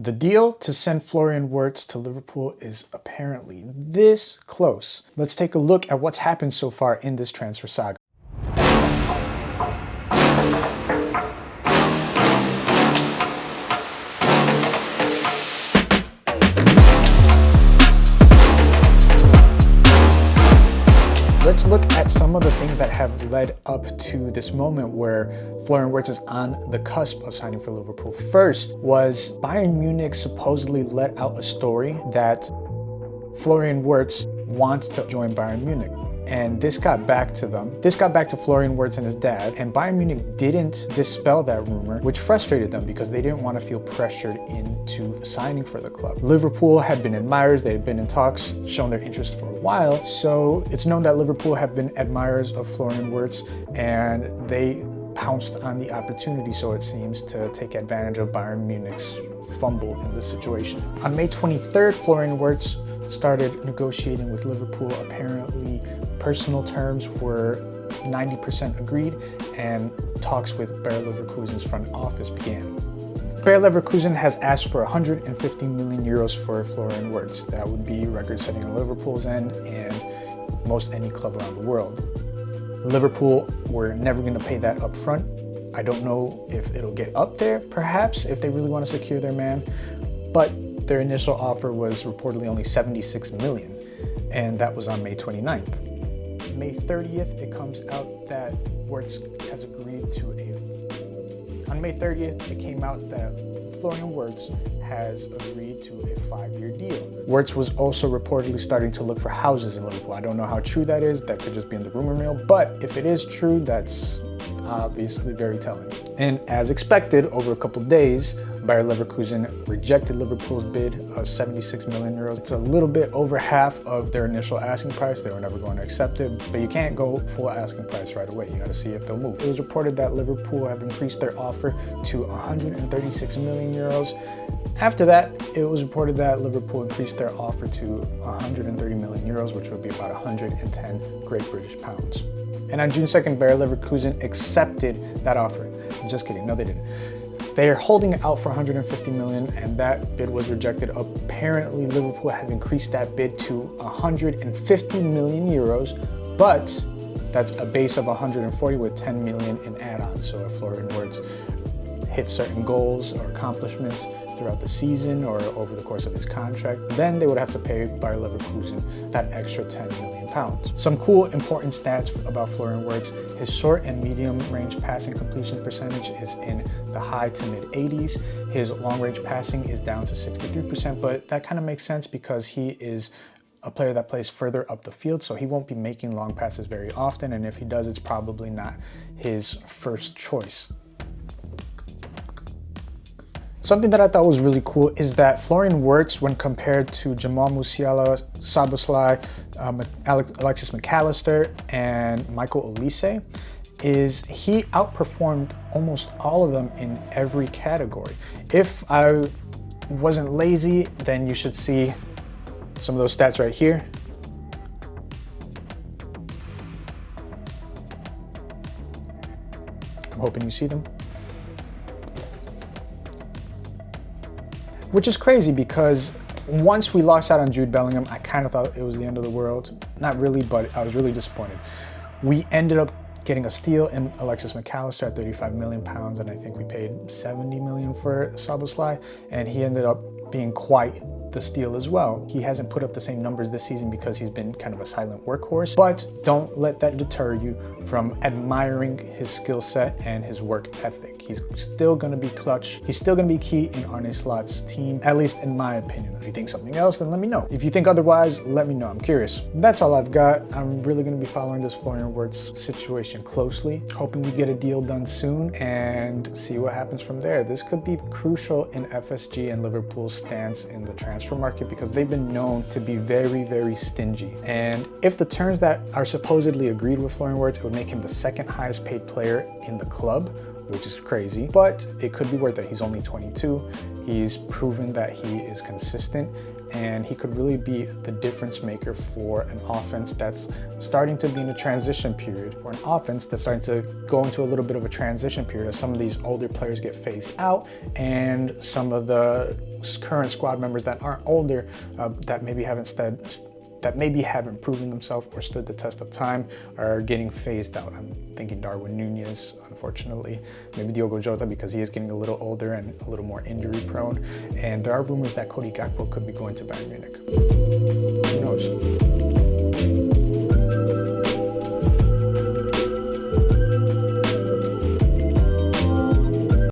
The deal to send Florian Wirtz to Liverpool is apparently this close. Let's take a look at what's happened so far in this transfer saga. Let's look at some of the things that have led up to this moment where Florian Wirtz is on the cusp of signing for Liverpool. First was Bayern Munich supposedly let out a story that Florian Wirtz wants to join Bayern Munich. And this got back to them. This got back to Florian Wirtz and his dad, and Bayern Munich didn't dispel that rumor, which frustrated them because they didn't want to feel pressured into signing for the club. Liverpool had been admirers, they had been in talks, shown their interest for a while, so it's known that Liverpool have been admirers of Florian Wirtz, and they pounced on the opportunity, so it seems, to take advantage of Bayern Munich's fumble in this situation. On May 23rd, Florian Wirtz started negotiating with Liverpool. Apparently, personal terms were 90% agreed, and talks with Bayer Leverkusen's front office began. Bayer Leverkusen has asked for 150 million euros for Florian Wirtz. That would be record-setting on Liverpool's end and most any club around the world. Liverpool were never going to pay that up front. I don't know if it'll get up there, perhaps, if they really want to secure their man, but their initial offer was reportedly only 76 million, and that was on May 29th. May 30th, it comes out that Wirtz has agreed to on May 30th, it came out that Florian Wirtz has agreed to a 5-year deal. Wirtz was also reportedly starting to look for houses in Liverpool. I don't know how true that is. That could just be in the rumor mill, but if it is true, that's obviously very telling. And as expected, over a couple days, Bayer Leverkusen rejected Liverpool's bid of 76 million euros. It's a little bit over half of their initial asking price. They were never going to accept it, but you can't go full asking price right away. You got to see if they'll move. It was reported that Liverpool have increased their offer to 136 million euros. After that, it was reported that Liverpool increased their offer to 130 million euros, which would be about 110 Great British pounds. And on June 2nd, Bayer Leverkusen accepted that offer. Just kidding, no they didn't. They are holding it out for 150 million, and that bid was rejected. Apparently, Liverpool have increased that bid to 150 million euros, but that's a base of 140 with 10 million in add-ons. So if Florian Wirtz hit certain goals or accomplishments throughout the season or over the course of his contract, then they would have to pay Bayer Leverkusen that extra 10 million pounds. Some cool, important stats about Florian Wirtz. His short and medium range passing completion percentage is in the high to mid 80s. His long range passing is down to 63%, but that kind of makes sense because he is a player that plays further up the field, so he won't be making long passes very often, and if he does, it's probably not his first choice. Something that I thought was really cool is that Florian Wirtz, when compared to Jamal Musiala, Szoboszlai, Alexis McAllister, and Michael Olise, is he outperformed almost all of them in every category. If I wasn't lazy, then you should see some of those stats right here. I'm hoping you see them. Which is crazy because once we lost out on Jude Bellingham, I kind of thought it was the end of the world. Not really, but I was really disappointed. We ended up getting a steal in Alexis McAllister at 35 million pounds, and I think we paid 70 million for Szoboszlai, and he ended up being quite the steal as well. He hasn't put up the same numbers this season because he's been kind of a silent workhorse, but don't let that deter you from admiring his skill set and his work ethic. He's still going to be clutch. He's still going to be key in Arne Slot's team, at least in my opinion. If you think something else, then let me know. If you think otherwise, let me know. I'm curious. That's all I've got. I'm really going to be following this Florian Wirtz situation closely, hoping we get a deal done soon and see what happens from there. This could be crucial in FSG and Liverpool's stance in the transfer market because they've been known to be very, very stingy. And if the terms that are supposedly agreed with Florian Wirtz, it would make him the second highest paid player in the club, which is crazy, but it could be worth it. He's only 22. He's proven that he is consistent, and he could really be the difference maker for an offense that's starting to be in a transition period, for an offense that's starting to go into a little bit of a transition period as some of these older players get phased out and some of the current squad members that aren't older, that maybe haven't proven themselves or stood the test of time, are getting phased out. I'm thinking Darwin Nunez, unfortunately, maybe Diogo Jota because he is getting a little older and a little more injury prone, and there are rumors that Cody Gakpo could be going to Bayern Munich. Who knows?